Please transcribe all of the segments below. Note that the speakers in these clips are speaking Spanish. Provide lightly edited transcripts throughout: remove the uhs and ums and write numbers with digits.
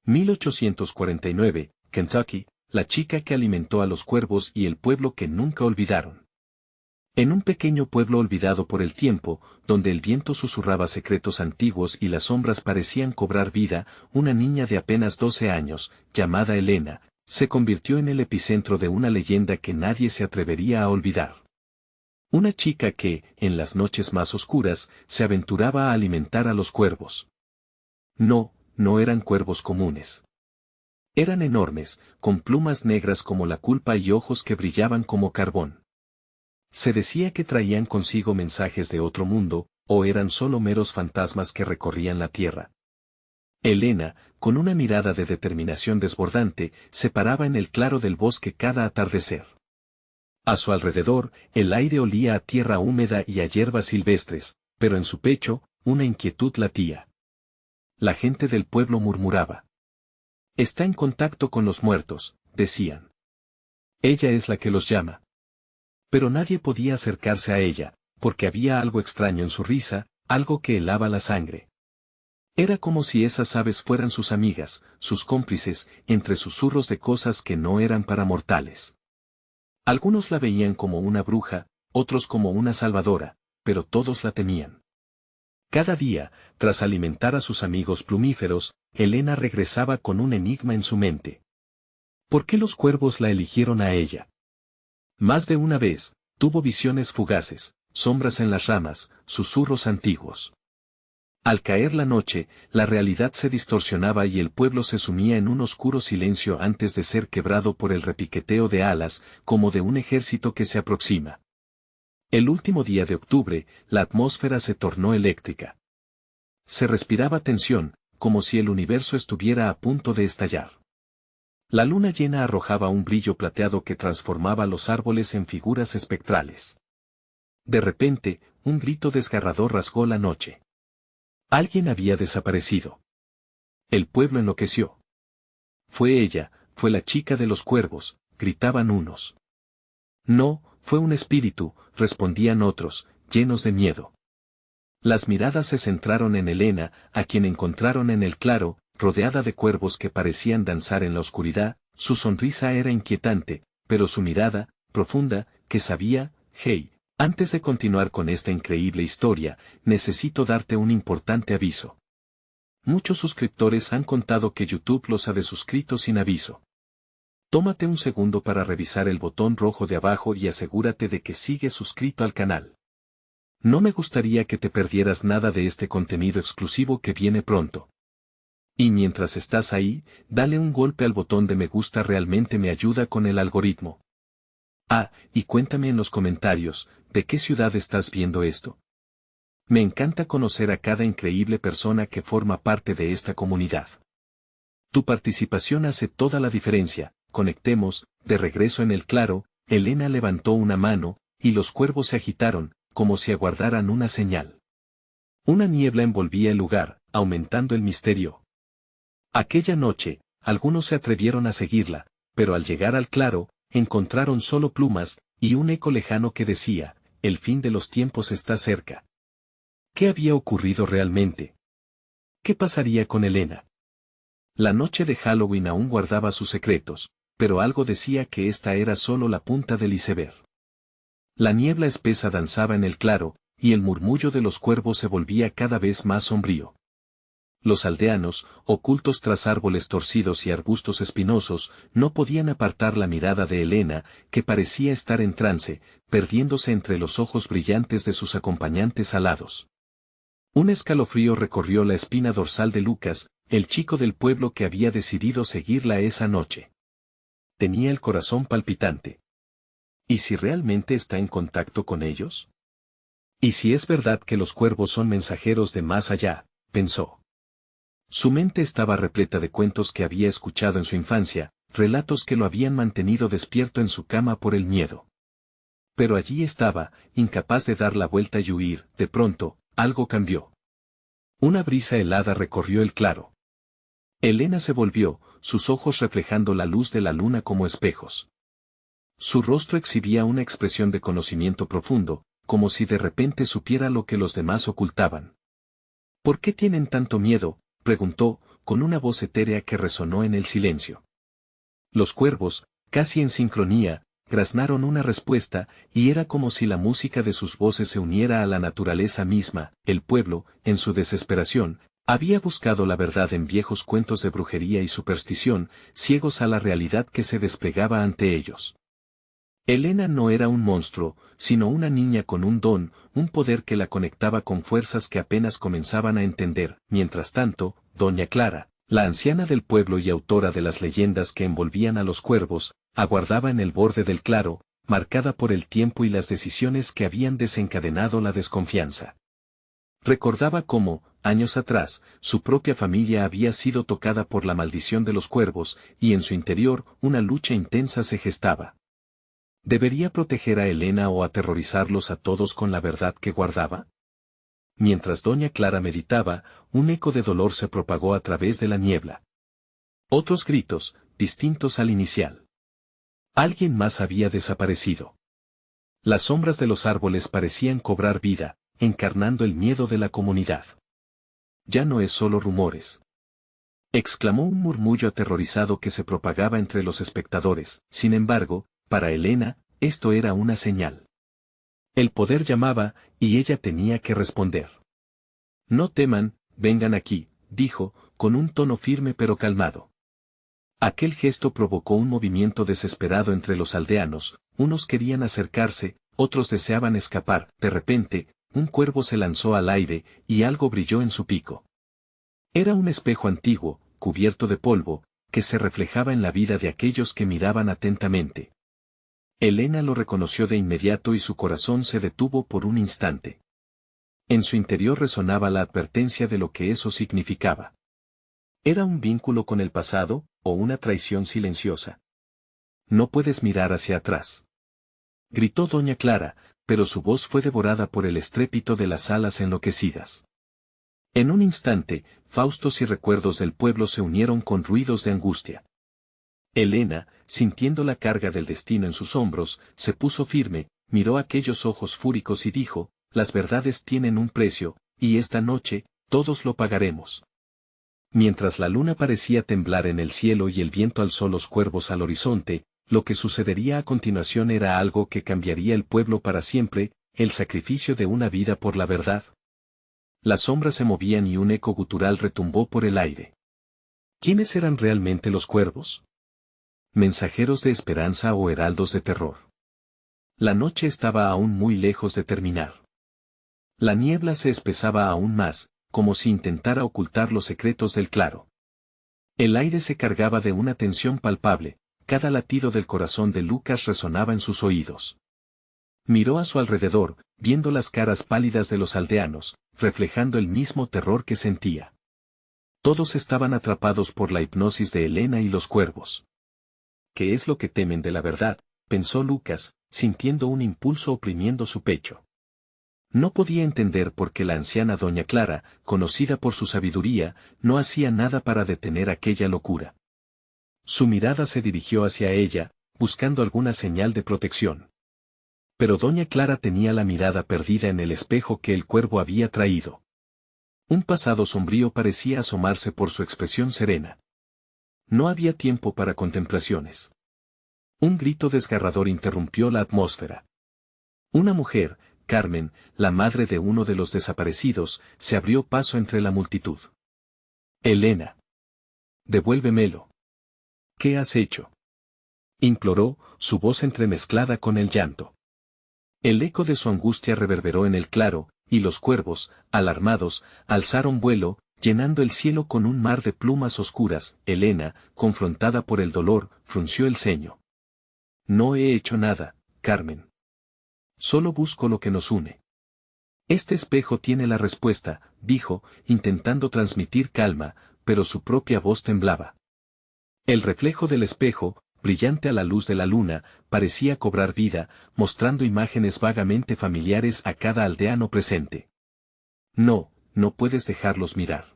1849, Kentucky, la chica que alimentó a los cuervos y el pueblo que nunca olvidaron. En un pequeño pueblo olvidado por el tiempo, donde el viento susurraba secretos antiguos y las sombras parecían cobrar vida, una niña de apenas 12 años, llamada Elena, se convirtió en el epicentro de una leyenda que nadie se atrevería a olvidar. Una chica que, en las noches más oscuras, se aventuraba a alimentar a los cuervos. No eran cuervos comunes. Eran enormes, con plumas negras como la culpa y ojos que brillaban como carbón. Se decía que traían consigo mensajes de otro mundo, o eran solo meros fantasmas que recorrían la tierra. Elena, con una mirada de determinación desbordante, se paraba en el claro del bosque cada atardecer. A su alrededor, el aire olía a tierra húmeda y a hierbas silvestres, pero en su pecho, una inquietud latía. La gente del pueblo murmuraba. Está en contacto con los muertos, decían. Ella es la que los llama. Pero nadie podía acercarse a ella, porque había algo extraño en su risa, algo que helaba la sangre. Era como si esas aves fueran sus amigas, sus cómplices, entre susurros de cosas que no eran para mortales. Algunos la veían como una bruja, otros como una salvadora, pero todos la temían. Cada día, tras alimentar a sus amigos plumíferos, Elena regresaba con un enigma en su mente. ¿Por qué los cuervos la eligieron a ella? Más de una vez, tuvo visiones fugaces, sombras en las ramas, susurros antiguos. Al caer la noche, la realidad se distorsionaba y el pueblo se sumía en un oscuro silencio antes de ser quebrado por el repiqueteo de alas, como de un ejército que se aproxima. El último día de octubre, la atmósfera se tornó eléctrica. Se respiraba tensión, como si el universo estuviera a punto de estallar. La luna llena arrojaba un brillo plateado que transformaba los árboles en figuras espectrales. De repente, un grito desgarrador rasgó la noche. Alguien había desaparecido. El pueblo enloqueció. Fue ella, fue la chica de los cuervos, gritaban unos. No, fue un espíritu, respondían otros, llenos de miedo. Las miradas se centraron en Elena, a quien encontraron en el claro, rodeada de cuervos que parecían danzar en la oscuridad. Su sonrisa era inquietante, pero su mirada, profunda, que sabía, hey, antes de continuar con esta increíble historia, necesito darte un importante aviso. Muchos suscriptores han contado que YouTube los ha desuscrito sin aviso. Tómate un segundo para revisar el botón rojo de abajo y asegúrate de que sigues suscrito al canal. No me gustaría que te perdieras nada de este contenido exclusivo que viene pronto. Y mientras estás ahí, dale un golpe al botón de me gusta, realmente me ayuda con el algoritmo. Y cuéntame en los comentarios, ¿de qué ciudad estás viendo esto? Me encanta conocer a cada increíble persona que forma parte de esta comunidad. Tu participación hace toda la diferencia. Conectemos. De regreso en el claro, Elena levantó una mano, y los cuervos se agitaron, como si aguardaran una señal. Una niebla envolvía el lugar, aumentando el misterio. Aquella noche, algunos se atrevieron a seguirla, pero al llegar al claro, encontraron solo plumas, y un eco lejano que decía, el fin de los tiempos está cerca. ¿Qué había ocurrido realmente? ¿Qué pasaría con Elena? La noche de Halloween aún guardaba sus secretos, pero algo decía que esta era solo la punta del iceberg. La niebla espesa danzaba en el claro, y el murmullo de los cuervos se volvía cada vez más sombrío. Los aldeanos, ocultos tras árboles torcidos y arbustos espinosos, no podían apartar la mirada de Elena, que parecía estar en trance, perdiéndose entre los ojos brillantes de sus acompañantes alados. Un escalofrío recorrió la espina dorsal de Lucas, el chico del pueblo que había decidido seguirla esa noche. Tenía el corazón palpitante. ¿Y si realmente está en contacto con ellos? ¿Y si es verdad que los cuervos son mensajeros de más allá? Pensó. Su mente estaba repleta de cuentos que había escuchado en su infancia, relatos que lo habían mantenido despierto en su cama por el miedo. Pero allí estaba, incapaz de dar la vuelta y huir. De pronto, algo cambió. Una brisa helada recorrió el claro. Elena se volvió, sus ojos reflejando la luz de la luna como espejos. Su rostro exhibía una expresión de conocimiento profundo, como si de repente supiera lo que los demás ocultaban. ¿Por qué tienen tanto miedo?, preguntó, con una voz etérea que resonó en el silencio. Los cuervos, casi en sincronía, graznaron una respuesta, y era como si la música de sus voces se uniera a la naturaleza misma. El pueblo, en su desesperación, había buscado la verdad en viejos cuentos de brujería y superstición, ciegos a la realidad que se desplegaba ante ellos. Elena no era un monstruo, sino una niña con un don, un poder que la conectaba con fuerzas que apenas comenzaban a entender. Mientras tanto, doña Clara, la anciana del pueblo y autora de las leyendas que envolvían a los cuervos, aguardaba en el borde del claro, marcada por el tiempo y las decisiones que habían desencadenado la desconfianza. Recordaba cómo, años atrás, su propia familia había sido tocada por la maldición de los cuervos, y en su interior una lucha intensa se gestaba. ¿Debería proteger a Elena o aterrorizarlos a todos con la verdad que guardaba? Mientras doña Clara meditaba, un eco de dolor se propagó a través de la niebla. Otros gritos, distintos al inicial. Alguien más había desaparecido. Las sombras de los árboles parecían cobrar vida, encarnando el miedo de la comunidad. Ya no es solo rumores. Exclamó un murmullo aterrorizado que se propagaba entre los espectadores. Sin embargo, para Elena, esto era una señal. El poder llamaba, y ella tenía que responder. No teman, vengan aquí, dijo, con un tono firme pero calmado. Aquel gesto provocó un movimiento desesperado entre los aldeanos, unos querían acercarse, otros deseaban escapar. De repente, un cuervo se lanzó al aire, y algo brilló en su pico. Era un espejo antiguo, cubierto de polvo, que se reflejaba en la vida de aquellos que miraban atentamente. Elena lo reconoció de inmediato y su corazón se detuvo por un instante. En su interior resonaba la advertencia de lo que eso significaba. ¿Era un vínculo con el pasado, o una traición silenciosa? No puedes mirar hacia atrás. Gritó doña Clara, pero su voz fue devorada por el estrépito de las alas enloquecidas. En un instante, faustos y recuerdos del pueblo se unieron con ruidos de angustia. Elena, sintiendo la carga del destino en sus hombros, se puso firme, miró aquellos ojos fúricos y dijo, las verdades tienen un precio, y esta noche, todos lo pagaremos. Mientras la luna parecía temblar en el cielo y el viento alzó los cuervos al horizonte, lo que sucedería a continuación era algo que cambiaría el pueblo para siempre, el sacrificio de una vida por la verdad. Las sombras se movían y un eco gutural retumbó por el aire. ¿Quiénes eran realmente los cuervos? ¿Mensajeros de esperanza o heraldos de terror? La noche estaba aún muy lejos de terminar. La niebla se espesaba aún más, como si intentara ocultar los secretos del claro. El aire se cargaba de una tensión palpable, cada latido del corazón de Lucas resonaba en sus oídos. Miró a su alrededor, viendo las caras pálidas de los aldeanos, reflejando el mismo terror que sentía. Todos estaban atrapados por la hipnosis de Elena y los cuervos. ¿Qué es lo que temen de la verdad?, pensó Lucas, sintiendo un impulso oprimiendo su pecho. No podía entender por qué la anciana doña Clara, conocida por su sabiduría, no hacía nada para detener aquella locura. Su mirada se dirigió hacia ella, buscando alguna señal de protección. Pero doña Clara tenía la mirada perdida en el espejo que el cuervo había traído. Un pasado sombrío parecía asomarse por su expresión serena. No había tiempo para contemplaciones. Un grito desgarrador interrumpió la atmósfera. Una mujer, Carmen, la madre de uno de los desaparecidos, se abrió paso entre la multitud. Elena. Devuélvemelo. ¿Qué has hecho?, imploró, su voz entremezclada con el llanto. El eco de su angustia reverberó en el claro, y los cuervos, alarmados, alzaron vuelo, llenando el cielo con un mar de plumas oscuras. Elena, confrontada por el dolor, frunció el ceño. No he hecho nada, Carmen. Solo busco lo que nos une. Este espejo tiene la respuesta, dijo, intentando transmitir calma, pero su propia voz temblaba. El reflejo del espejo, brillante a la luz de la luna, parecía cobrar vida, mostrando imágenes vagamente familiares a cada aldeano presente. No, no puedes dejarlos mirar.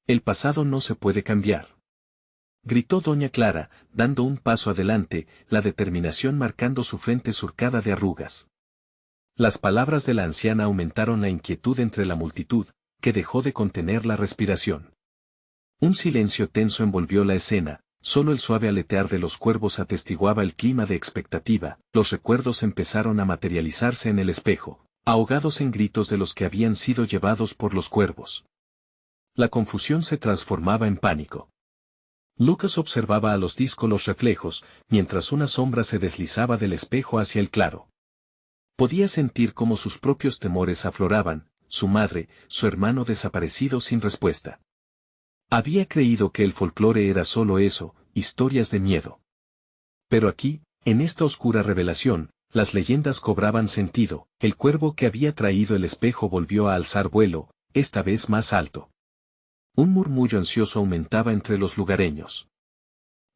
El pasado no se puede cambiar. Gritó doña Clara, dando un paso adelante, la determinación marcando su frente surcada de arrugas. Las palabras de la anciana aumentaron la inquietud entre la multitud, que dejó de contener la respiración. Un silencio tenso envolvió la escena, solo el suave aletear de los cuervos atestiguaba el clima de expectativa, los recuerdos empezaron a materializarse en el espejo, ahogados en gritos de los que habían sido llevados por los cuervos. La confusión se transformaba en pánico. Lucas observaba a los díscolos reflejos, mientras una sombra se deslizaba del espejo hacia el claro. Podía sentir cómo sus propios temores afloraban, su madre, su hermano desaparecido sin respuesta. Había creído que el folclore era solo eso, historias de miedo. Pero aquí, en esta oscura revelación, las leyendas cobraban sentido, el cuervo que había traído el espejo volvió a alzar vuelo, esta vez más alto. Un murmullo ansioso aumentaba entre los lugareños.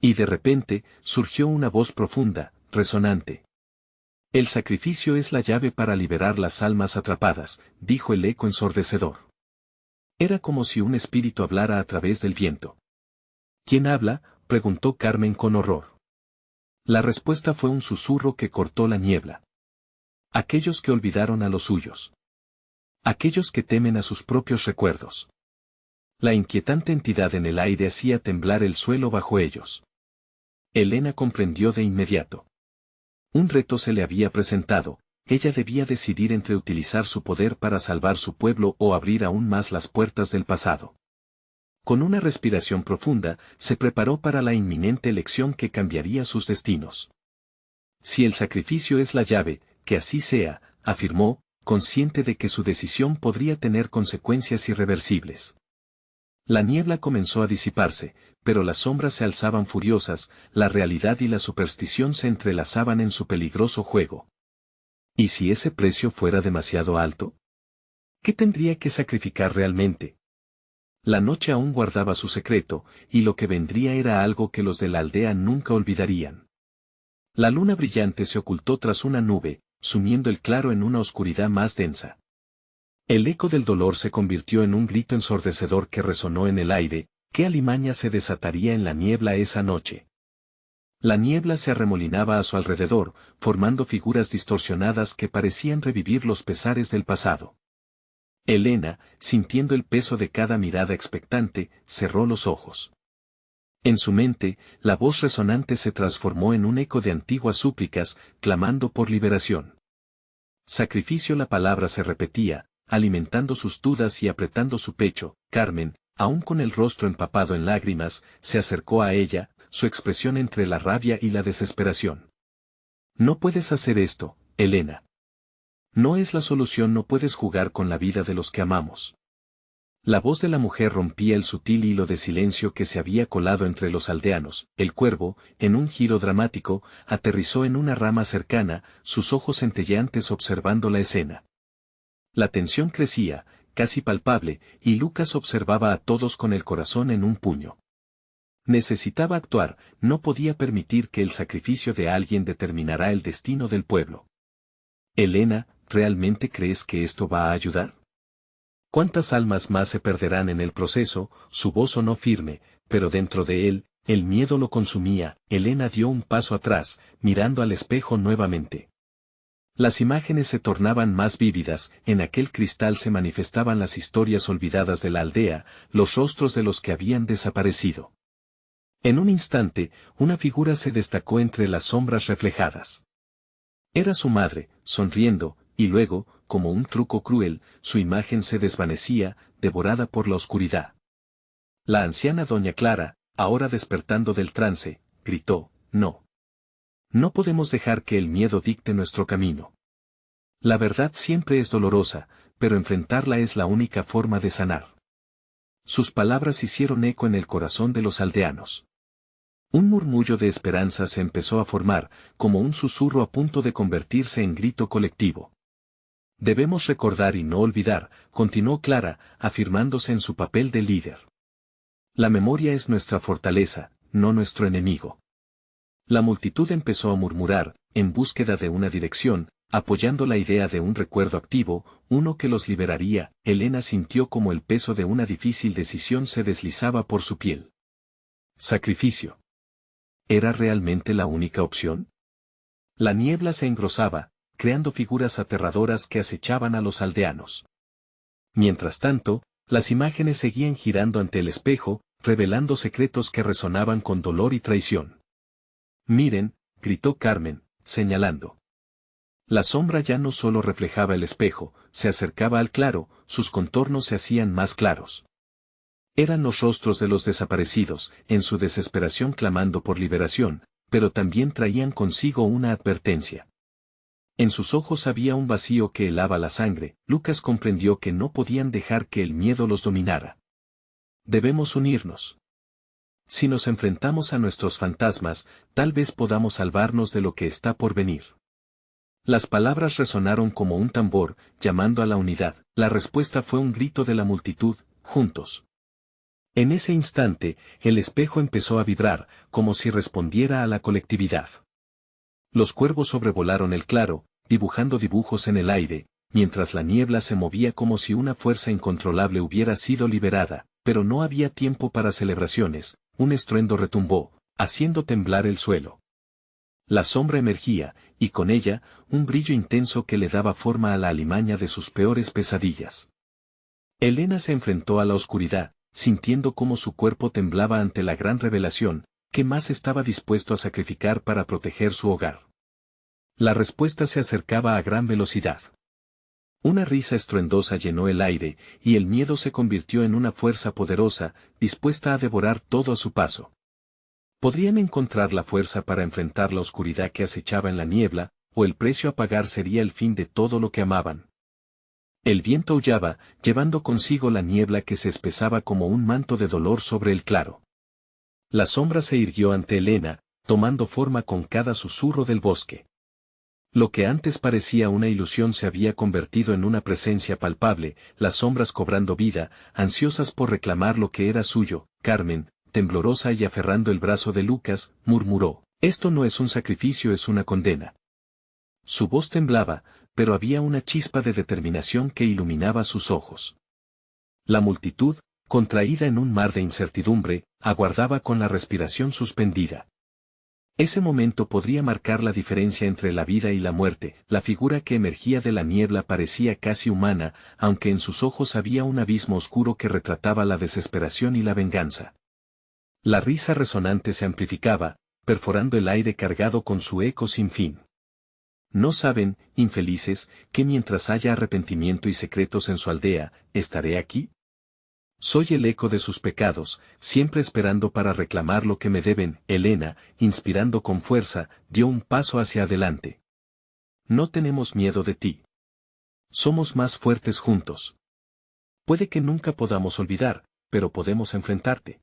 Y de repente, surgió una voz profunda, resonante. El sacrificio es la llave para liberar las almas atrapadas, dijo el eco ensordecedor. Era como si un espíritu hablara a través del viento. ¿Quién habla?, preguntó Carmen con horror. La respuesta fue un susurro que cortó la niebla. Aquellos que olvidaron a los suyos. Aquellos que temen a sus propios recuerdos. La inquietante entidad en el aire hacía temblar el suelo bajo ellos. Elena comprendió de inmediato. Un reto se le había presentado, ella debía decidir entre utilizar su poder para salvar su pueblo o abrir aún más las puertas del pasado. Con una respiración profunda, se preparó para la inminente elección que cambiaría sus destinos. Si el sacrificio es la llave, que así sea, afirmó, consciente de que su decisión podría tener consecuencias irreversibles. La niebla comenzó a disiparse, pero las sombras se alzaban furiosas, la realidad y la superstición se entrelazaban en su peligroso juego. ¿Y si ese precio fuera demasiado alto? ¿Qué tendría que sacrificar realmente? La noche aún guardaba su secreto, y lo que vendría era algo que los de la aldea nunca olvidarían. La luna brillante se ocultó tras una nube, sumiendo el claro en una oscuridad más densa. El eco del dolor se convirtió en un grito ensordecedor que resonó en el aire. ¿Qué alimaña se desataría en la niebla esa noche? La niebla se arremolinaba a su alrededor, formando figuras distorsionadas que parecían revivir los pesares del pasado. Elena, sintiendo el peso de cada mirada expectante, cerró los ojos. En su mente, la voz resonante se transformó en un eco de antiguas súplicas, clamando por liberación. Sacrificio, la palabra se repetía, alimentando sus dudas y apretando su pecho. Carmen, aún con el rostro empapado en lágrimas, se acercó a ella, su expresión entre la rabia y la desesperación. No puedes hacer esto, Elena. No es la solución, no puedes jugar con la vida de los que amamos. La voz de la mujer rompía el sutil hilo de silencio que se había colado entre los aldeanos. El cuervo, en un giro dramático, aterrizó en una rama cercana, sus ojos centelleantes observando la escena. La tensión crecía, casi palpable, y Lucas observaba a todos con el corazón en un puño. Necesitaba actuar, no podía permitir que el sacrificio de alguien determinara el destino del pueblo. Elena, ¿realmente crees que esto va a ayudar? ¿Cuántas almas más se perderán en el proceso? Su voz sonó firme, pero dentro de él, el miedo lo consumía. Elena dio un paso atrás, mirando al espejo nuevamente. Las imágenes se tornaban más vívidas, en aquel cristal se manifestaban las historias olvidadas de la aldea, los rostros de los que habían desaparecido. En un instante, una figura se destacó entre las sombras reflejadas. Era su madre, sonriendo, y luego, como un truco cruel, su imagen se desvanecía, devorada por la oscuridad. La anciana doña Clara, ahora despertando del trance, gritó, «No. No podemos dejar que el miedo dicte nuestro camino. La verdad siempre es dolorosa, pero enfrentarla es la única forma de sanar». Sus palabras hicieron eco en el corazón de los aldeanos. Un murmullo de esperanza se empezó a formar, como un susurro a punto de convertirse en grito colectivo. Debemos recordar y no olvidar, continuó Clara, afirmándose en su papel de líder. La memoria es nuestra fortaleza, no nuestro enemigo. La multitud empezó a murmurar, en búsqueda de una dirección, apoyando la idea de un recuerdo activo, uno que los liberaría. Elena sintió como el peso de una difícil decisión se deslizaba por su piel. Sacrificio. ¿Era realmente la única opción? La niebla se engrosaba, creando figuras aterradoras que acechaban a los aldeanos. Mientras tanto, las imágenes seguían girando ante el espejo, revelando secretos que resonaban con dolor y traición. Miren, gritó Carmen, señalando. La sombra ya no solo reflejaba el espejo, se acercaba al claro, sus contornos se hacían más claros. Eran los rostros de los desaparecidos, en su desesperación clamando por liberación, pero también traían consigo una advertencia. En sus ojos había un vacío que helaba la sangre. Lucas comprendió que no podían dejar que el miedo los dominara. Debemos unirnos. Si nos enfrentamos a nuestros fantasmas, tal vez podamos salvarnos de lo que está por venir. Las palabras resonaron como un tambor, llamando a la unidad. La respuesta fue un grito de la multitud, juntos. En ese instante, el espejo empezó a vibrar, como si respondiera a la colectividad. Los cuervos sobrevolaron el claro, dibujando dibujos en el aire, mientras la niebla se movía como si una fuerza incontrolable hubiera sido liberada, pero no había tiempo para celebraciones. Un estruendo retumbó, haciendo temblar el suelo. La sombra emergía, y con ella, un brillo intenso que le daba forma a la alimaña de sus peores pesadillas. Elena se enfrentó a la oscuridad, sintiendo cómo su cuerpo temblaba ante la gran revelación. ¿Qué más estaba dispuesto a sacrificar para proteger su hogar? La respuesta se acercaba a gran velocidad. Una risa estruendosa llenó el aire, y el miedo se convirtió en una fuerza poderosa, dispuesta a devorar todo a su paso. Podrían encontrar la fuerza para enfrentar la oscuridad que acechaba en la niebla, o el precio a pagar sería el fin de todo lo que amaban. El viento aullaba, llevando consigo la niebla que se espesaba como un manto de dolor sobre el claro. La sombra se irguió ante Elena, tomando forma con cada susurro del bosque. Lo que antes parecía una ilusión se había convertido en una presencia palpable, las sombras cobrando vida, ansiosas por reclamar lo que era suyo. Carmen, temblorosa y aferrando el brazo de Lucas, murmuró: «Esto no es un sacrificio, es una condena». Su voz temblaba, pero había una chispa de determinación que iluminaba sus ojos. La multitud, contraída en un mar de incertidumbre, aguardaba con la respiración suspendida. Ese momento podría marcar la diferencia entre la vida y la muerte. La figura que emergía de la niebla parecía casi humana, aunque en sus ojos había un abismo oscuro que retrataba la desesperación y la venganza. La risa resonante se amplificaba, perforando el aire cargado con su eco sin fin. ¿No saben, infelices, que mientras haya arrepentimiento y secretos en su aldea, estaré aquí? Soy el eco de sus pecados, siempre esperando para reclamar lo que me deben. Elena, inspirando con fuerza, dio un paso hacia adelante. No tenemos miedo de ti. Somos más fuertes juntos. Puede que nunca podamos olvidar, pero podemos enfrentarte.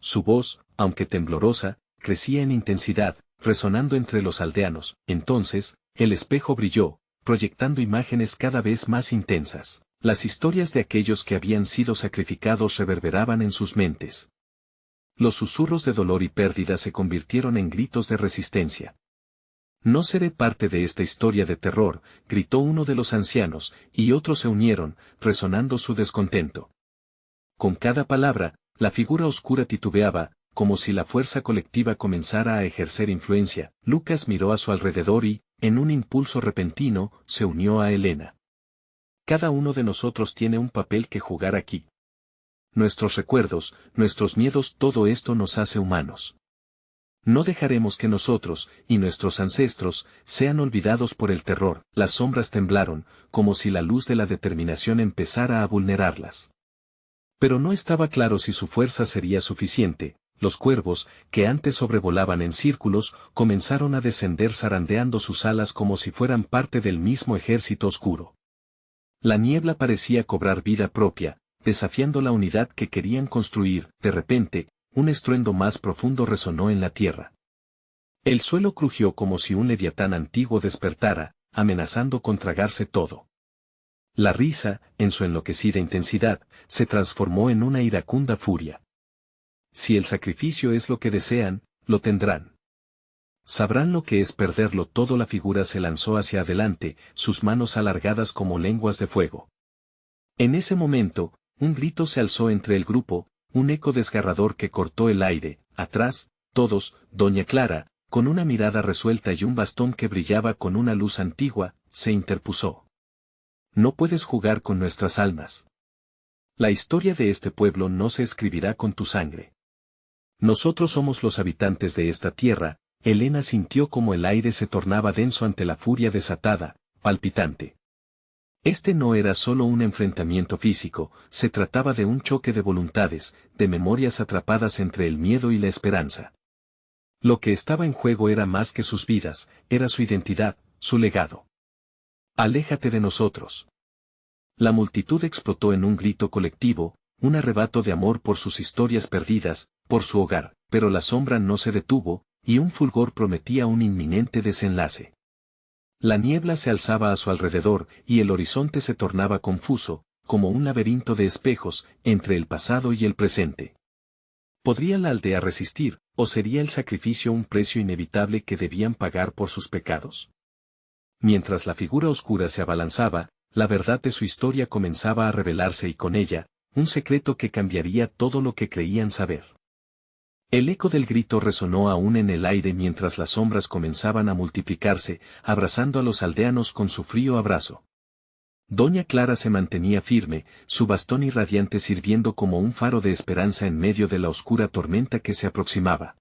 Su voz, aunque temblorosa, crecía en intensidad, resonando entre los aldeanos. Entonces, el espejo brilló, proyectando imágenes cada vez más intensas. Las historias de aquellos que habían sido sacrificados reverberaban en sus mentes. Los susurros de dolor y pérdida se convirtieron en gritos de resistencia. «No seré parte de esta historia de terror», gritó uno de los ancianos, y otros se unieron, resonando su descontento. Con cada palabra, la figura oscura titubeaba, como si la fuerza colectiva comenzara a ejercer influencia. Lucas miró a su alrededor y, en un impulso repentino, se unió a Elena. Cada uno de nosotros tiene un papel que jugar aquí. Nuestros recuerdos, nuestros miedos, todo esto nos hace humanos. No dejaremos que nosotros, y nuestros ancestros, sean olvidados por el terror. Las sombras temblaron, como si la luz de la determinación empezara a vulnerarlas. Pero no estaba claro si su fuerza sería suficiente. Los cuervos, que antes sobrevolaban en círculos, comenzaron a descender zarandeando sus alas como si fueran parte del mismo ejército oscuro. La niebla parecía cobrar vida propia, desafiando la unidad que querían construir. De repente, un estruendo más profundo resonó en la tierra. El suelo crujió como si un leviatán antiguo despertara, amenazando con tragarse todo. La risa, en su enloquecida intensidad, se transformó en una iracunda furia. Si el sacrificio es lo que desean, lo tendrán. Sabrán lo que es perderlo todo. La figura se lanzó hacia adelante, sus manos alargadas como lenguas de fuego. En ese momento, un grito se alzó entre el grupo, un eco desgarrador que cortó el aire. Atrás, todos, doña Clara, con una mirada resuelta y un bastón que brillaba con una luz antigua, se interpuso. No puedes jugar con nuestras almas. La historia de este pueblo no se escribirá con tu sangre. Nosotros somos los habitantes de esta tierra. Helena sintió como el aire se tornaba denso ante la furia desatada, palpitante. Este no era solo un enfrentamiento físico, se trataba de un choque de voluntades, de memorias atrapadas entre el miedo y la esperanza. Lo que estaba en juego era más que sus vidas, era su identidad, su legado. Aléjate de nosotros. La multitud explotó en un grito colectivo, un arrebato de amor por sus historias perdidas, por su hogar, pero la sombra no se detuvo, y un fulgor prometía un inminente desenlace. La niebla se alzaba a su alrededor, y el horizonte se tornaba confuso, como un laberinto de espejos, entre el pasado y el presente. ¿Podría la aldea resistir, o sería el sacrificio un precio inevitable que debían pagar por sus pecados? Mientras la figura oscura se abalanzaba, la verdad de su historia comenzaba a revelarse y con ella, un secreto que cambiaría todo lo que creían saber. El eco del grito resonó aún en el aire mientras las sombras comenzaban a multiplicarse, abrazando a los aldeanos con su frío abrazo. Doña Clara se mantenía firme, su bastón irradiante sirviendo como un faro de esperanza en medio de la oscura tormenta que se aproximaba.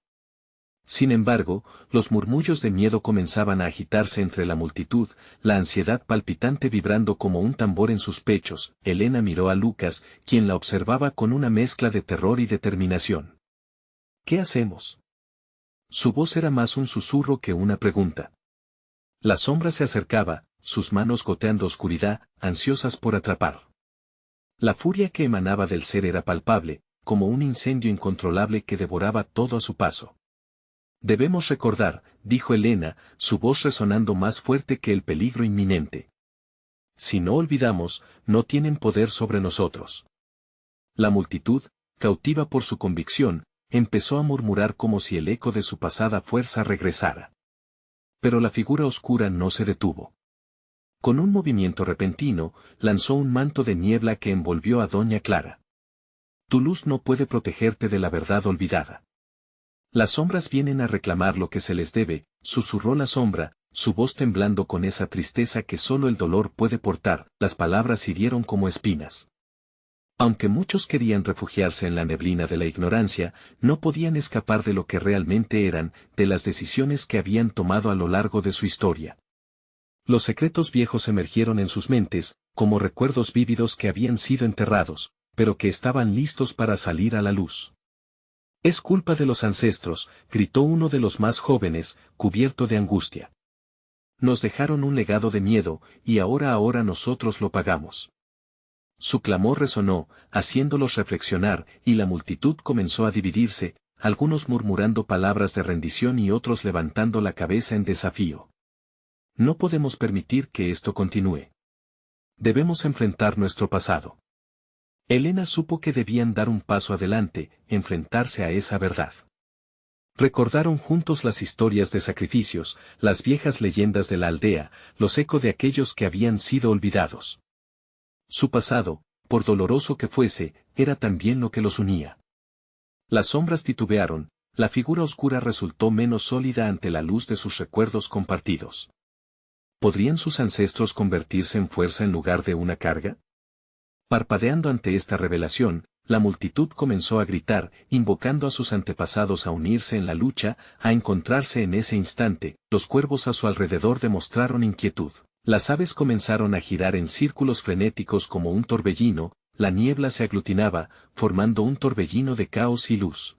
Sin embargo, los murmullos de miedo comenzaban a agitarse entre la multitud, la ansiedad palpitante vibrando como un tambor en sus pechos. Helena miró a Lucas, quien la observaba con una mezcla de terror y determinación. ¿Qué hacemos? Su voz era más un susurro que una pregunta. La sombra se acercaba, sus manos goteando oscuridad, ansiosas por atrapar. La furia que emanaba del ser era palpable, como un incendio incontrolable que devoraba todo a su paso. Debemos recordar, dijo Helena, su voz resonando más fuerte que el peligro inminente. Si no olvidamos, no tienen poder sobre nosotros. La multitud, cautiva por su convicción, empezó a murmurar como si el eco de su pasada fuerza regresara. Pero la figura oscura no se detuvo. Con un movimiento repentino, lanzó un manto de niebla que envolvió a Doña Clara. Tu luz no puede protegerte de la verdad olvidada. Las sombras vienen a reclamar lo que se les debe, susurró la sombra, su voz temblando con esa tristeza que solo el dolor puede portar. Las palabras hirieron como espinas. Aunque muchos querían refugiarse en la neblina de la ignorancia, no podían escapar de lo que realmente eran, de las decisiones que habían tomado a lo largo de su historia. Los secretos viejos emergieron en sus mentes, como recuerdos vívidos que habían sido enterrados, pero que estaban listos para salir a la luz. Es culpa de los ancestros, gritó uno de los más jóvenes, cubierto de angustia. Nos dejaron un legado de miedo, y ahora nosotros lo pagamos. Su clamor resonó, haciéndolos reflexionar, y la multitud comenzó a dividirse, algunos murmurando palabras de rendición y otros levantando la cabeza en desafío. No podemos permitir que esto continúe. Debemos enfrentar nuestro pasado. Helena supo que debían dar un paso adelante, enfrentarse a esa verdad. Recordaron juntos las historias de sacrificios, las viejas leyendas de la aldea, los ecos de aquellos que habían sido olvidados. Su pasado, por doloroso que fuese, era también lo que los unía. Las sombras titubearon, la figura oscura resultó menos sólida ante la luz de sus recuerdos compartidos. ¿Podrían sus ancestros convertirse en fuerza en lugar de una carga? Parpadeando ante esta revelación, la multitud comenzó a gritar, invocando a sus antepasados a unirse en la lucha, a encontrarse en ese instante. Los cuervos a su alrededor demostraron inquietud. Las aves comenzaron a girar en círculos frenéticos como un torbellino, la niebla se aglutinaba, formando un torbellino de caos y luz.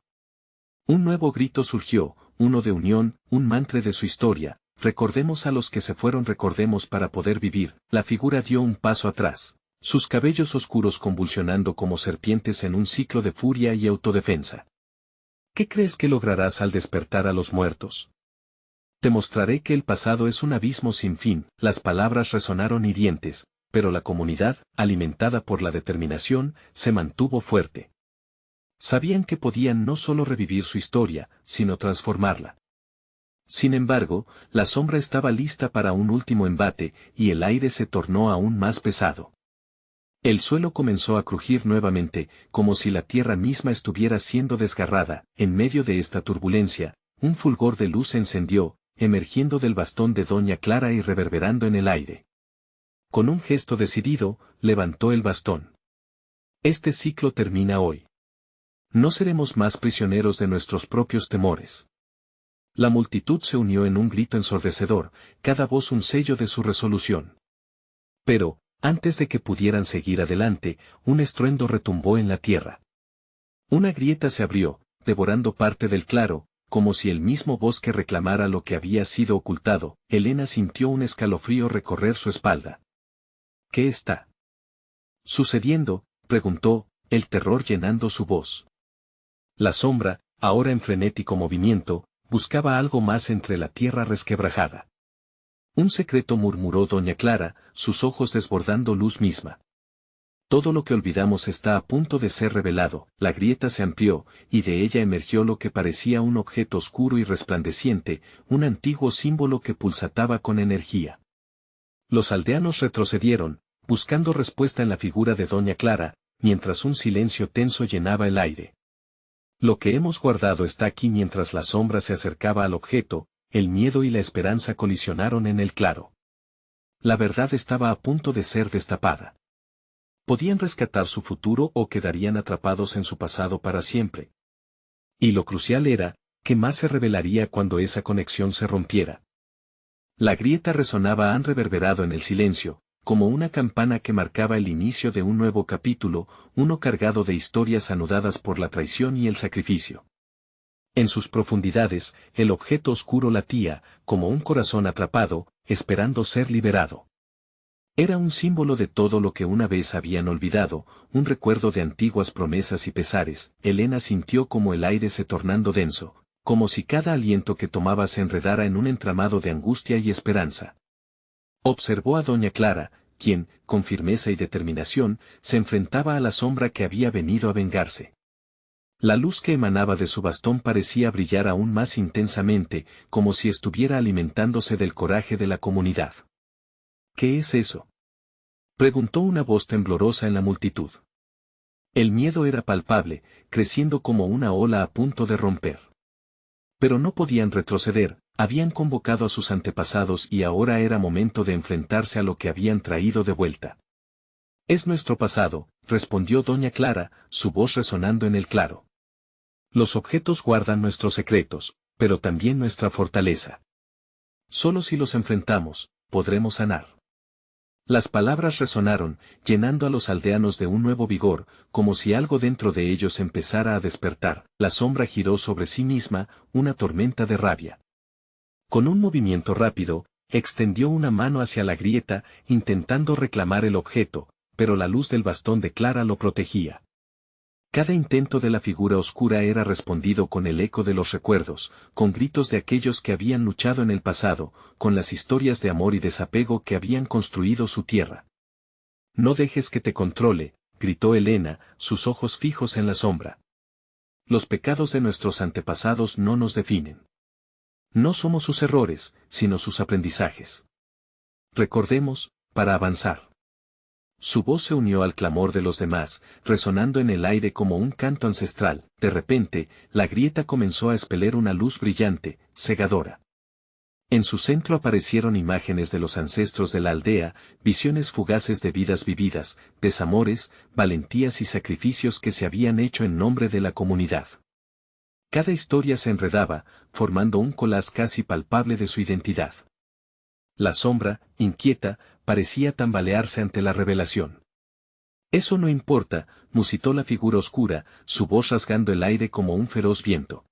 Un nuevo grito surgió, uno de unión, un mantra de su historia. Recordemos a los que se fueron, recordemos para poder vivir. La figura dio un paso atrás, sus cabellos oscuros convulsionando como serpientes en un ciclo de furia y autodefensa. ¿Qué crees que lograrás al despertar a los muertos? Te mostraré que el pasado es un abismo sin fin. Las palabras resonaron hirientes, pero la comunidad, alimentada por la determinación, se mantuvo fuerte. Sabían que podían no solo revivir su historia, sino transformarla. Sin embargo, la sombra estaba lista para un último embate, y el aire se tornó aún más pesado. El suelo comenzó a crujir nuevamente, como si la tierra misma estuviera siendo desgarrada. En medio de esta turbulencia, un fulgor de luz se encendió, emergiendo del bastón de Doña Clara y reverberando en el aire. Con un gesto decidido, levantó el bastón. Este ciclo termina hoy. No seremos más prisioneros de nuestros propios temores. La multitud se unió en un grito ensordecedor, cada voz un sello de su resolución. Pero, antes de que pudieran seguir adelante, un estruendo retumbó en la tierra. Una grieta se abrió, devorando parte del claro, como si el mismo bosque reclamara lo que había sido ocultado. Elena sintió un escalofrío recorrer su espalda. ¿Qué está sucediendo?, preguntó, el terror llenando su voz. La sombra, ahora en frenético movimiento, buscaba algo más entre la tierra resquebrajada. Un secreto, murmuró doña Clara, sus ojos desbordando luz misma. Todo lo que olvidamos está a punto de ser revelado. La grieta se amplió, y de ella emergió lo que parecía un objeto oscuro y resplandeciente, un antiguo símbolo que pulsataba con energía. Los aldeanos retrocedieron, buscando respuesta en la figura de doña Clara, mientras un silencio tenso llenaba el aire. Lo que hemos guardado está aquí. Mientras la sombra se acercaba al objeto, el miedo y la esperanza colisionaron en el claro. La verdad estaba a punto de ser destapada. Podían rescatar su futuro o quedarían atrapados en su pasado para siempre. Y lo crucial era, ¿qué más se revelaría cuando esa conexión se rompiera? La grieta resonaba, han reverberado en el silencio, como una campana que marcaba el inicio de un nuevo capítulo, uno cargado de historias anudadas por la traición y el sacrificio. En sus profundidades, el objeto oscuro latía, como un corazón atrapado, esperando ser liberado. Era un símbolo de todo lo que una vez habían olvidado, un recuerdo de antiguas promesas y pesares. Elena sintió como el aire se tornando denso, como si cada aliento que tomaba se enredara en un entramado de angustia y esperanza. Observó a doña Clara, quien, con firmeza y determinación, se enfrentaba a la sombra que había venido a vengarse. La luz que emanaba de su bastón parecía brillar aún más intensamente, como si estuviera alimentándose del coraje de la comunidad. ¿Qué es eso?, preguntó una voz temblorosa en la multitud. El miedo era palpable, creciendo como una ola a punto de romper. Pero no podían retroceder, habían convocado a sus antepasados y ahora era momento de enfrentarse a lo que habían traído de vuelta. Es nuestro pasado, respondió doña Clara, su voz resonando en el claro. Los objetos guardan nuestros secretos, pero también nuestra fortaleza. Solo si los enfrentamos, podremos sanar. Las palabras resonaron, llenando a los aldeanos de un nuevo vigor, como si algo dentro de ellos empezara a despertar. La sombra giró sobre sí misma, una tormenta de rabia. Con un movimiento rápido, extendió una mano hacia la grieta, intentando reclamar el objeto, pero la luz del bastón de Clara lo protegía. Cada intento de la figura oscura era respondido con el eco de los recuerdos, con gritos de aquellos que habían luchado en el pasado, con las historias de amor y desapego que habían construido su tierra. No dejes que te controle, gritó Elena, sus ojos fijos en la sombra. Los pecados de nuestros antepasados no nos definen. No somos sus errores, sino sus aprendizajes. Recordemos, para avanzar. Su voz se unió al clamor de los demás, resonando en el aire como un canto ancestral. De repente, la grieta comenzó a expeler una luz brillante, cegadora. En su centro aparecieron imágenes de los ancestros de la aldea, visiones fugaces de vidas vividas, desamores, valentías y sacrificios que se habían hecho en nombre de la comunidad. Cada historia se enredaba, formando un collage casi palpable de su identidad. La sombra, inquieta, parecía tambalearse ante la revelación. Eso no importa, musitó la figura oscura, su voz rasgando el aire como un feroz viento.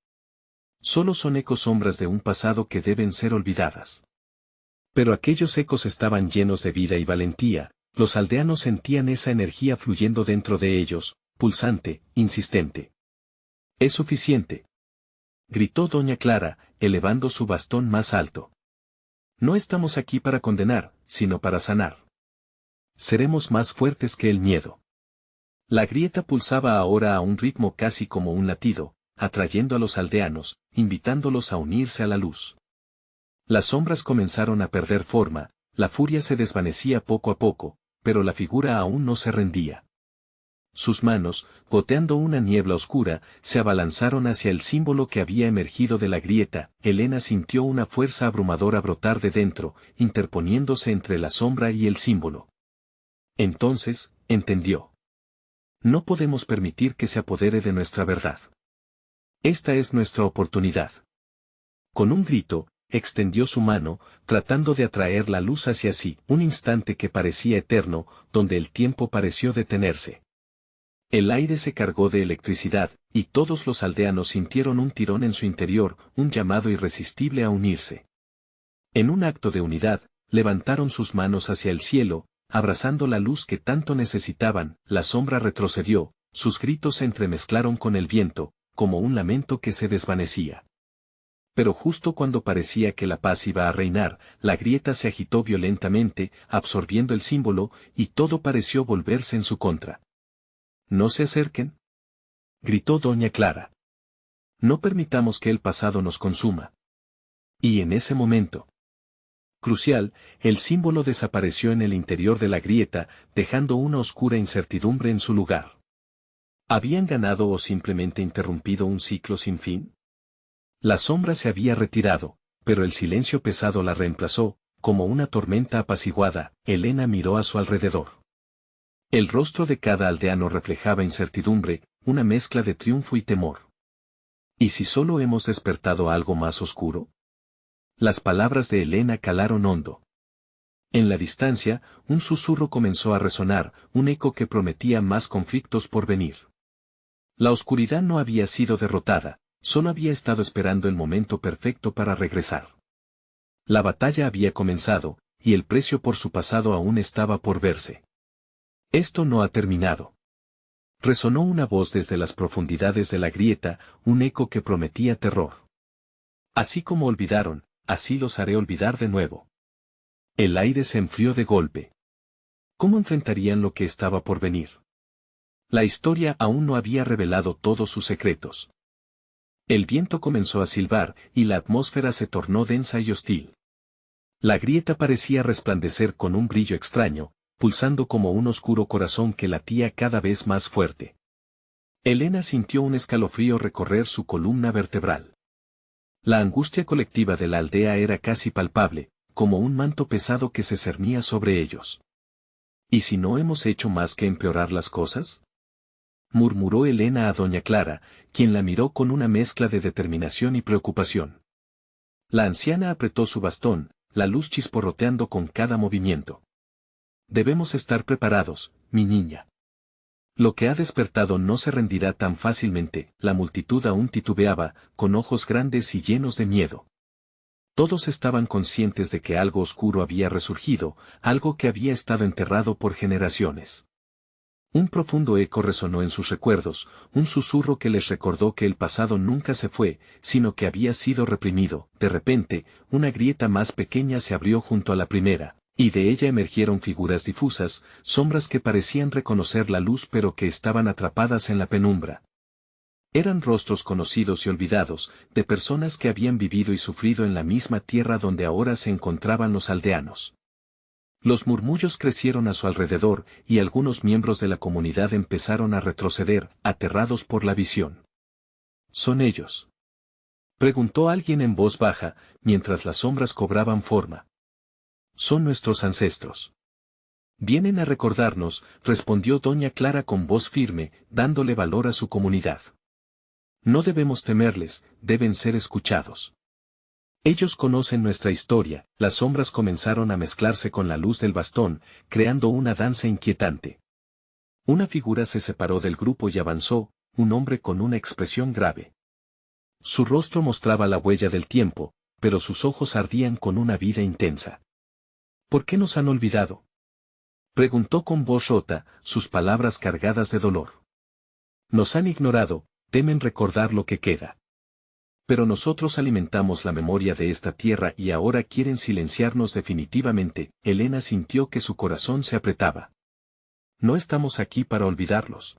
Solo son ecos, sombras de un pasado que deben ser olvidadas. Pero aquellos ecos estaban llenos de vida y valentía, los aldeanos sentían esa energía fluyendo dentro de ellos, pulsante, insistente. Es suficiente, gritó doña Clara, elevando su bastón más alto. No estamos aquí para condenar, sino para sanar. Seremos más fuertes que el miedo. La grieta pulsaba ahora a un ritmo casi como un latido, atrayendo a los aldeanos, invitándolos a unirse a la luz. Las sombras comenzaron a perder forma, la furia se desvanecía poco a poco, pero la figura aún no se rendía. Sus manos, goteando una niebla oscura, se abalanzaron hacia el símbolo que había emergido de la grieta. Elena sintió una fuerza abrumadora brotar de dentro, interponiéndose entre la sombra y el símbolo. Entonces, entendió. No podemos permitir que se apodere de nuestra verdad. Esta es nuestra oportunidad. Con un grito, extendió su mano, tratando de atraer la luz hacia sí, un instante que parecía eterno, donde el tiempo pareció detenerse. El aire se cargó de electricidad, y todos los aldeanos sintieron un tirón en su interior, un llamado irresistible a unirse. En un acto de unidad, levantaron sus manos hacia el cielo, abrazando la luz que tanto necesitaban. La sombra retrocedió, sus gritos se entremezclaron con el viento, como un lamento que se desvanecía. Pero justo cuando parecía que la paz iba a reinar, la grieta se agitó violentamente, absorbiendo el símbolo, y todo pareció volverse en su contra. «¡No se acerquen!», gritó doña Clara. «No permitamos que el pasado nos consuma». Y en ese momento crucial, el símbolo desapareció en el interior de la grieta, dejando una oscura incertidumbre en su lugar. ¿Habían ganado o simplemente interrumpido un ciclo sin fin? La sombra se había retirado, pero el silencio pesado la reemplazó, como una tormenta apaciguada. Elena miró a su alrededor. El rostro de cada aldeano reflejaba incertidumbre, una mezcla de triunfo y temor. ¿Y si solo hemos despertado algo más oscuro? Las palabras de Elena calaron hondo. En la distancia, un susurro comenzó a resonar, un eco que prometía más conflictos por venir. La oscuridad no había sido derrotada, solo había estado esperando el momento perfecto para regresar. La batalla había comenzado, y el precio por su pasado aún estaba por verse. Esto no ha terminado. Resonó una voz desde las profundidades de la grieta, un eco que prometía terror. Así como olvidaron, así los haré olvidar de nuevo. El aire se enfrió de golpe. ¿Cómo enfrentarían lo que estaba por venir? La historia aún no había revelado todos sus secretos. El viento comenzó a silbar, y la atmósfera se tornó densa y hostil. La grieta parecía resplandecer con un brillo extraño, pulsando como un oscuro corazón que latía cada vez más fuerte. Elena sintió un escalofrío recorrer su columna vertebral. La angustia colectiva de la aldea era casi palpable, como un manto pesado que se cernía sobre ellos. ¿Y si no hemos hecho más que empeorar las cosas?, murmuró Elena a doña Clara, quien la miró con una mezcla de determinación y preocupación. La anciana apretó su bastón, la luz chisporroteando con cada movimiento. Debemos estar preparados, mi niña. Lo que ha despertado no se rendirá tan fácilmente. La multitud aún titubeaba, con ojos grandes y llenos de miedo. Todos estaban conscientes de que algo oscuro había resurgido, algo que había estado enterrado por generaciones. Un profundo eco resonó en sus recuerdos, un susurro que les recordó que el pasado nunca se fue, sino que había sido reprimido. De repente, una grieta más pequeña se abrió junto a la primera, y de ella emergieron figuras difusas, sombras que parecían reconocer la luz pero que estaban atrapadas en la penumbra. Eran rostros conocidos y olvidados, de personas que habían vivido y sufrido en la misma tierra donde ahora se encontraban los aldeanos. Los murmullos crecieron a su alrededor, y algunos miembros de la comunidad empezaron a retroceder, aterrados por la visión. ¿Son ellos?, preguntó alguien en voz baja, mientras las sombras cobraban forma. Son nuestros ancestros. Vienen a recordarnos, respondió doña Clara con voz firme, dándole valor a su comunidad. No debemos temerles, deben ser escuchados. Ellos conocen nuestra historia. Las sombras comenzaron a mezclarse con la luz del bastón, creando una danza inquietante. Una figura se separó del grupo y avanzó, un hombre con una expresión grave. Su rostro mostraba la huella del tiempo, pero sus ojos ardían con una vida intensa. ¿Por qué nos han olvidado?, preguntó con voz rota, sus palabras cargadas de dolor. Nos han ignorado, temen recordar lo que queda. Pero nosotros alimentamos la memoria de esta tierra y ahora quieren silenciarnos definitivamente. Elena sintió que su corazón se apretaba. No estamos aquí para olvidarlos.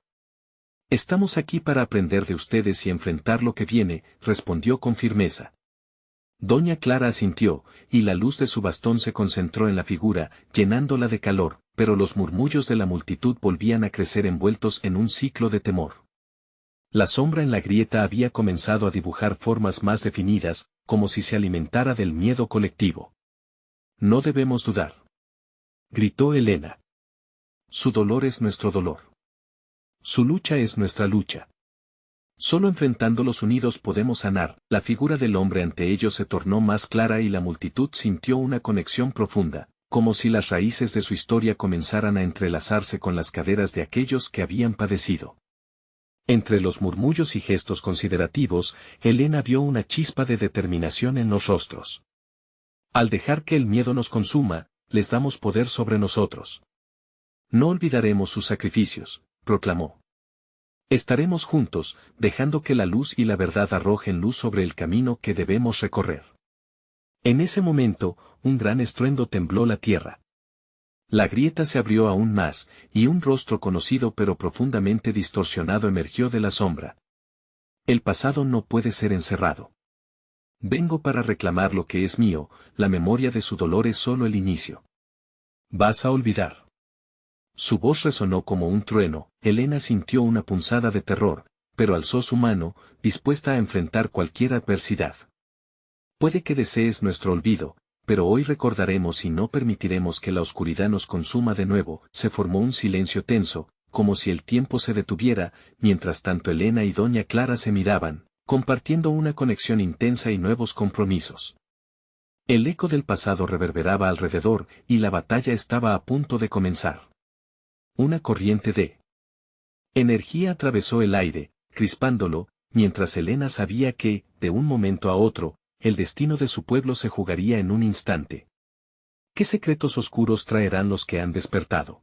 Estamos aquí para aprender de ustedes y enfrentar lo que viene, respondió con firmeza. Doña Clara asintió, y la luz de su bastón se concentró en la figura, llenándola de calor, pero los murmullos de la multitud volvían a crecer envueltos en un ciclo de temor. La sombra en la grieta había comenzado a dibujar formas más definidas, como si se alimentara del miedo colectivo. No debemos dudar, gritó Elena. Su dolor es nuestro dolor. Su lucha es nuestra lucha. Solo enfrentándolos unidos podemos sanar. La figura del hombre ante ellos se tornó más clara y la multitud sintió una conexión profunda, como si las raíces de su historia comenzaran a entrelazarse con las caderas de aquellos que habían padecido. Entre los murmullos y gestos considerativos, Helena vio una chispa de determinación en los rostros. Al dejar que el miedo nos consuma, les damos poder sobre nosotros. No olvidaremos sus sacrificios, proclamó. Estaremos juntos, dejando que la luz y la verdad arrojen luz sobre el camino que debemos recorrer. En ese momento, un gran estruendo tembló la tierra. La grieta se abrió aún más, y un rostro conocido pero profundamente distorsionado emergió de la sombra. El pasado no puede ser encerrado. Vengo para reclamar lo que es mío, la memoria de su dolor es solo el inicio. ¿Vas a olvidar? Su voz resonó como un trueno. Helena sintió una punzada de terror, pero alzó su mano, dispuesta a enfrentar cualquier adversidad. Puede que desees nuestro olvido, pero hoy recordaremos y no permitiremos que la oscuridad nos consuma de nuevo. Se formó un silencio tenso, como si el tiempo se detuviera, mientras tanto Helena y doña Clara se miraban, compartiendo una conexión intensa y nuevos compromisos. El eco del pasado reverberaba alrededor, y la batalla estaba a punto de comenzar. Una corriente de energía atravesó el aire, crispándolo, mientras Helena sabía que, de un momento a otro, el destino de su pueblo se jugaría en un instante. ¿Qué secretos oscuros traerán los que han despertado?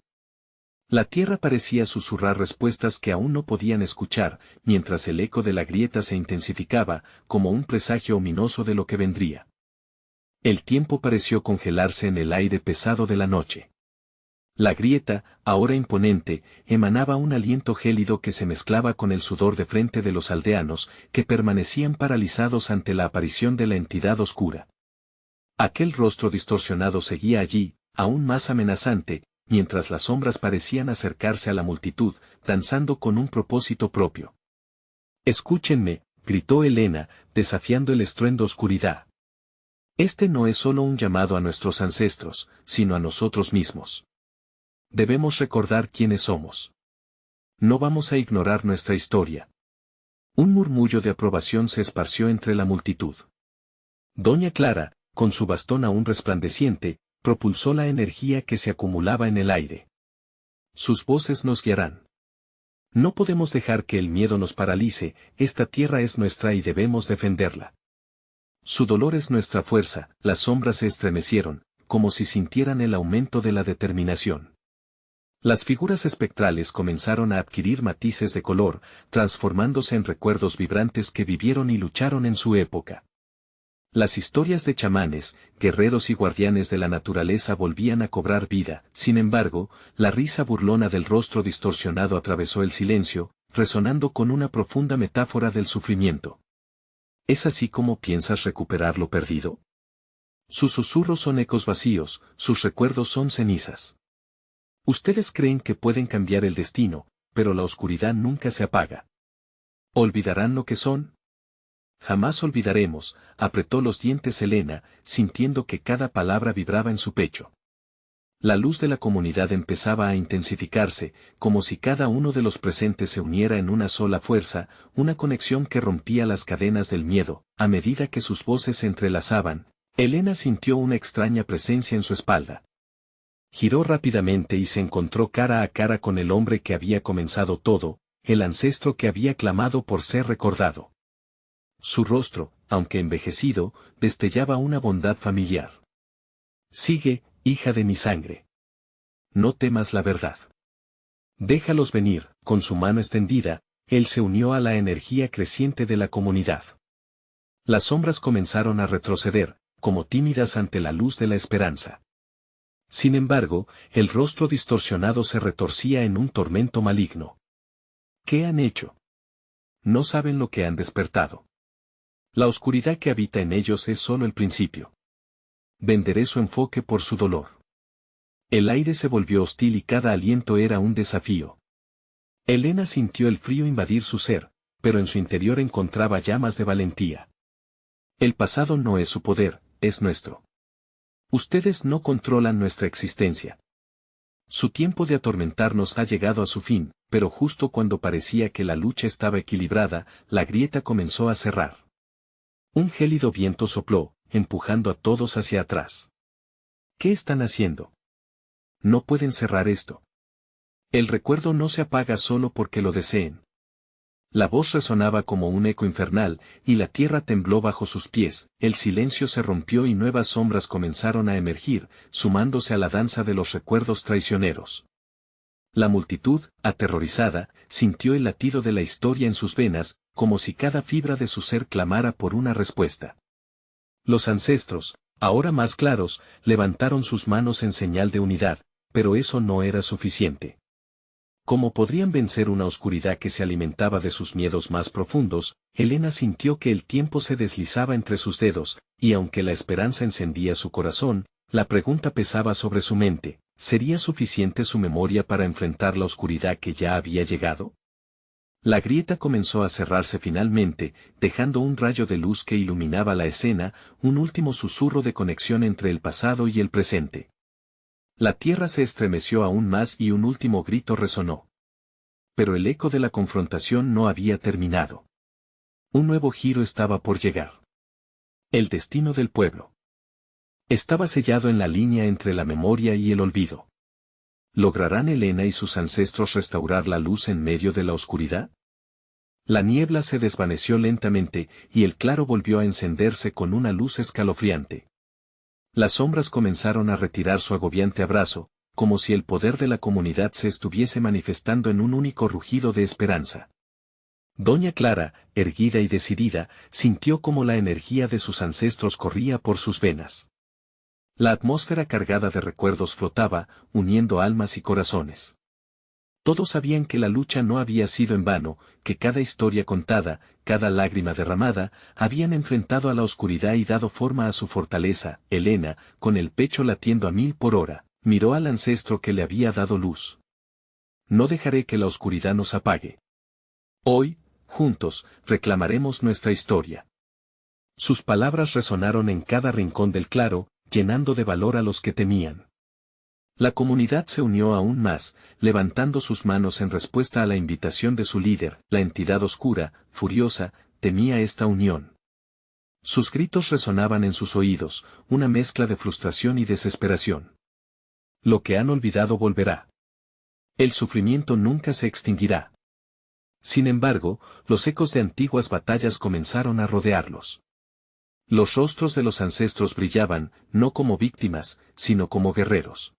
La tierra parecía susurrar respuestas que aún no podían escuchar, mientras el eco de la grieta se intensificaba, como un presagio ominoso de lo que vendría. El tiempo pareció congelarse en el aire pesado de la noche. La grieta, ahora imponente, emanaba un aliento gélido que se mezclaba con el sudor de frente de los aldeanos, que permanecían paralizados ante la aparición de la entidad oscura. Aquel rostro distorsionado seguía allí, aún más amenazante, mientras las sombras parecían acercarse a la multitud, danzando con un propósito propio. «Escúchenme», gritó Helena, desafiando el estruendo oscuridad. Este no es solo un llamado a nuestros ancestros, sino a nosotros mismos. Debemos recordar quiénes somos. No vamos a ignorar nuestra historia. Un murmullo de aprobación se esparció entre la multitud. Doña Clara, con su bastón aún resplandeciente, propulsó la energía que se acumulaba en el aire. Sus voces nos guiarán. No podemos dejar que el miedo nos paralice, esta tierra es nuestra y debemos defenderla. Su dolor es nuestra fuerza. Las sombras se estremecieron, como si sintieran el aumento de la determinación. Las figuras espectrales comenzaron a adquirir matices de color, transformándose en recuerdos vibrantes que vivieron y lucharon en su época. Las historias de chamanes, guerreros y guardianes de la naturaleza volvían a cobrar vida. Sin embargo, la risa burlona del rostro distorsionado atravesó el silencio, resonando con una profunda metáfora del sufrimiento. ¿Es así como piensas recuperar lo perdido? Sus susurros son ecos vacíos, sus recuerdos son cenizas. Ustedes creen que pueden cambiar el destino, pero la oscuridad nunca se apaga. ¿Olvidarán lo que son? Jamás olvidaremos, apretó los dientes Helena, sintiendo que cada palabra vibraba en su pecho. La luz de la comunidad empezaba a intensificarse, como si cada uno de los presentes se uniera en una sola fuerza, una conexión que rompía las cadenas del miedo. A medida que sus voces se entrelazaban, Helena sintió una extraña presencia en su espalda. Giró rápidamente y se encontró cara a cara con el hombre que había comenzado todo, el ancestro que había clamado por ser recordado. Su rostro, aunque envejecido, destellaba una bondad familiar. «Sigue, hija de mi sangre. No temas la verdad. Déjalos venir». Con su mano extendida, él se unió a la energía creciente de la comunidad. Las sombras comenzaron a retroceder, como tímidas ante la luz de la esperanza. Sin embargo, el rostro distorsionado se retorcía en un tormento maligno. ¿Qué han hecho? No saben lo que han despertado. La oscuridad que habita en ellos es solo el principio. Venderé su enfoque por su dolor. El aire se volvió hostil y cada aliento era un desafío. Helena sintió el frío invadir su ser, pero en su interior encontraba llamas de valentía. El pasado no es su poder, es nuestro. Ustedes no controlan nuestra existencia. Su tiempo de atormentarnos ha llegado a su fin, pero justo cuando parecía que la lucha estaba equilibrada, la grieta comenzó a cerrar. Un gélido viento sopló, empujando a todos hacia atrás. ¿Qué están haciendo? No pueden cerrar esto. El recuerdo no se apaga solo porque lo deseen. La voz resonaba como un eco infernal, y la tierra tembló bajo sus pies, el silencio se rompió y nuevas sombras comenzaron a emergir, sumándose a la danza de los recuerdos traicioneros. La multitud, aterrorizada, sintió el latido de la historia en sus venas, como si cada fibra de su ser clamara por una respuesta. Los ancestros, ahora más claros, levantaron sus manos en señal de unidad, pero eso no era suficiente. ¿Cómo podrían vencer una oscuridad que se alimentaba de sus miedos más profundos? Helena sintió que el tiempo se deslizaba entre sus dedos, y aunque la esperanza encendía su corazón, la pregunta pesaba sobre su mente: ¿sería suficiente su memoria para enfrentar la oscuridad que ya había llegado? La grieta comenzó a cerrarse finalmente, dejando un rayo de luz que iluminaba la escena, un último susurro de conexión entre el pasado y el presente. La tierra se estremeció aún más y un último grito resonó. Pero el eco de la confrontación no había terminado. Un nuevo giro estaba por llegar. El destino del pueblo estaba sellado en la línea entre la memoria y el olvido. ¿Lograrán Helena y sus ancestros restaurar la luz en medio de la oscuridad? La niebla se desvaneció lentamente, y el claro volvió a encenderse con una luz escalofriante. Las sombras comenzaron a retirar su agobiante abrazo, como si el poder de la comunidad se estuviese manifestando en un único rugido de esperanza. Doña Clara, erguida y decidida, sintió como la energía de sus ancestros corría por sus venas. La atmósfera cargada de recuerdos flotaba, uniendo almas y corazones. Todos sabían que la lucha no había sido en vano, que cada historia contada, cada lágrima derramada, habían enfrentado a la oscuridad y dado forma a su fortaleza. Helena, con el pecho latiendo a 1000 por hora, miró al ancestro que le había dado luz. No dejaré que la oscuridad nos apague. Hoy, juntos, reclamaremos nuestra historia. Sus palabras resonaron en cada rincón del claro, llenando de valor a los que temían. La comunidad se unió aún más, levantando sus manos en respuesta a la invitación de su líder. La entidad oscura, furiosa, temía esta unión. Sus gritos resonaban en sus oídos, una mezcla de frustración y desesperación. Lo que han olvidado volverá. El sufrimiento nunca se extinguirá. Sin embargo, los ecos de antiguas batallas comenzaron a rodearlos. Los rostros de los ancestros brillaban, no como víctimas, sino como guerreros.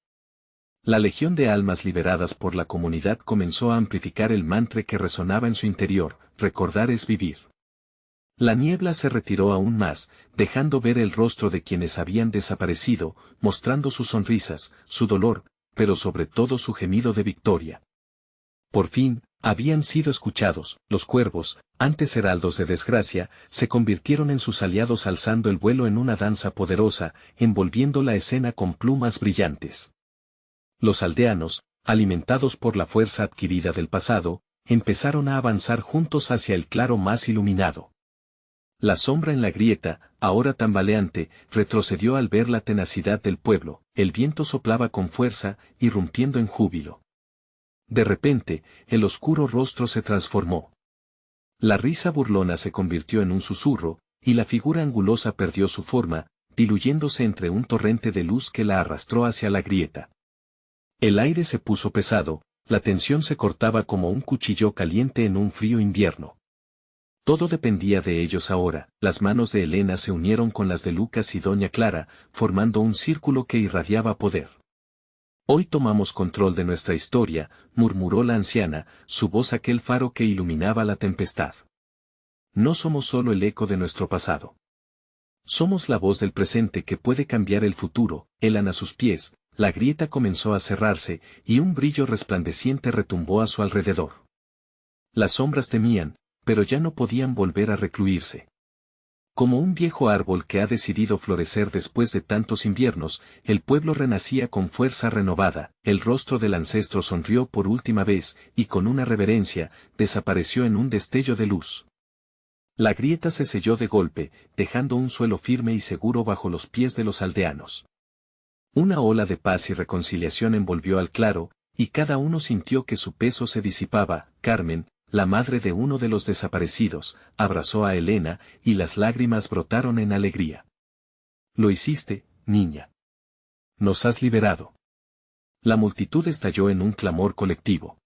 La legión de almas liberadas por la comunidad comenzó a amplificar el mantra que resonaba en su interior: recordar es vivir. La niebla se retiró aún más, dejando ver el rostro de quienes habían desaparecido, mostrando sus sonrisas, su dolor, pero sobre todo su gemido de victoria. Por fin, habían sido escuchados. Los cuervos, antes heraldos de desgracia, se convirtieron en sus aliados alzando el vuelo en una danza poderosa, envolviendo la escena con plumas brillantes. Los aldeanos, alimentados por la fuerza adquirida del pasado, empezaron a avanzar juntos hacia el claro más iluminado. La sombra en la grieta, ahora tambaleante, retrocedió al ver la tenacidad del pueblo. El viento soplaba con fuerza, irrumpiendo en júbilo. De repente, el oscuro rostro se transformó. La risa burlona se convirtió en un susurro, y la figura angulosa perdió su forma, diluyéndose entre un torrente de luz que la arrastró hacia la grieta. El aire se puso pesado, la tensión se cortaba como un cuchillo caliente en un frío invierno. Todo dependía de ellos ahora. Las manos de Helena se unieron con las de Lucas y Doña Clara, formando un círculo que irradiaba poder. Hoy tomamos control de nuestra historia, murmuró la anciana, su voz aquel faro que iluminaba la tempestad. No somos solo el eco de nuestro pasado. Somos la voz del presente que puede cambiar el futuro. Helan a sus pies, la grieta comenzó a cerrarse, y un brillo resplandeciente retumbó a su alrededor. Las sombras temían, pero ya no podían volver a recluirse. Como un viejo árbol que ha decidido florecer después de tantos inviernos, el pueblo renacía con fuerza renovada. El rostro del ancestro sonrió por última vez, y con una reverencia, desapareció en un destello de luz. La grieta se selló de golpe, dejando un suelo firme y seguro bajo los pies de los aldeanos. Una ola de paz y reconciliación envolvió al claro, y cada uno sintió que su peso se disipaba. Carmen, la madre de uno de los desaparecidos, abrazó a Elena, y las lágrimas brotaron en alegría. Lo hiciste, niña. Nos has liberado. La multitud estalló en un clamor colectivo.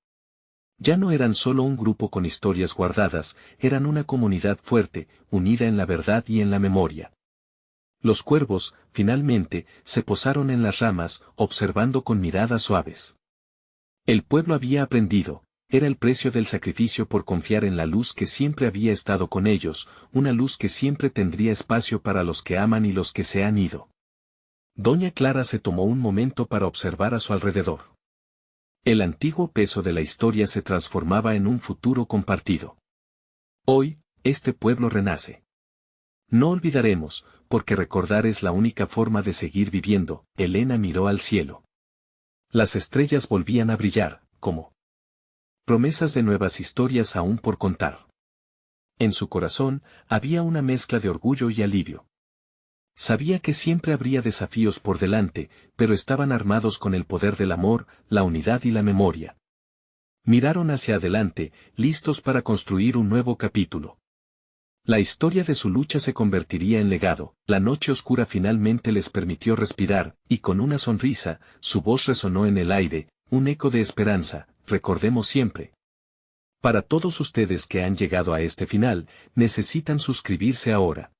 Ya no eran solo un grupo con historias guardadas, eran una comunidad fuerte, unida en la verdad y en la memoria. Los cuervos, finalmente, se posaron en las ramas, observando con miradas suaves. El pueblo había aprendido, era el precio del sacrificio por confiar en la luz que siempre había estado con ellos, una luz que siempre tendría espacio para los que aman y los que se han ido. Doña Clara se tomó un momento para observar a su alrededor. El antiguo peso de la historia se transformaba en un futuro compartido. Hoy, este pueblo renace. No olvidaremos, porque recordar es la única forma de seguir viviendo. Elena miró al cielo. Las estrellas volvían a brillar, como promesas de nuevas historias aún por contar. En su corazón, había una mezcla de orgullo y alivio. Sabía que siempre habría desafíos por delante, pero estaban armados con el poder del amor, la unidad y la memoria. Miraron hacia adelante, listos para construir un nuevo capítulo. La historia de su lucha se convertiría en legado. La noche oscura finalmente les permitió respirar, y con una sonrisa, su voz resonó en el aire, un eco de esperanza. Recordemos siempre. Para todos ustedes que han llegado a este final, necesitan suscribirse ahora.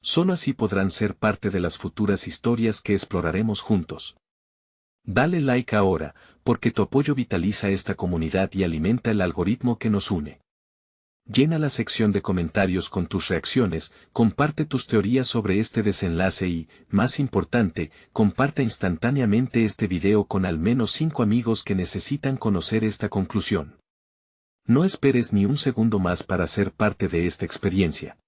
Solo así podrán ser parte de las futuras historias que exploraremos juntos. Dale like ahora, porque tu apoyo vitaliza esta comunidad y alimenta el algoritmo que nos une. Llena la sección de comentarios con tus reacciones, comparte tus teorías sobre este desenlace y, más importante, comparte instantáneamente este video con al menos 5 amigos que necesitan conocer esta conclusión. No esperes ni un segundo más para ser parte de esta experiencia.